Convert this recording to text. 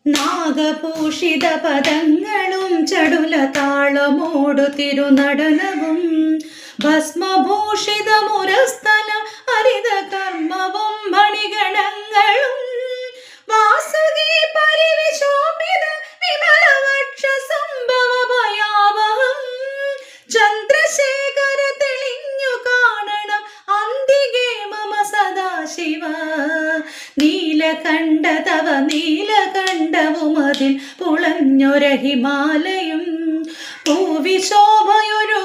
നാഗഭൂഷിത പദങ്ങളും ചടുല താളമോടു തിരുനടനവും ഭസ്മഭൂഷിത മുരസ്ഥല ഹരിത കർമ്മവും മണിഗണങ്ങളും വാസുകി പരിവിശോഭിത വിമലവക്ഷ സംഭവ ഭയാവഹം ചന്ദ്രശേഖര തെളിഞ്ഞു കാണണം അന്തികേ മമ സദാശിവ നീലകണ്ഠ തവ നീലകണ്ഠവും അതിൽ പുളഞ്ഞൊര ഹിമാലയം പൂവിശോഭയൊരു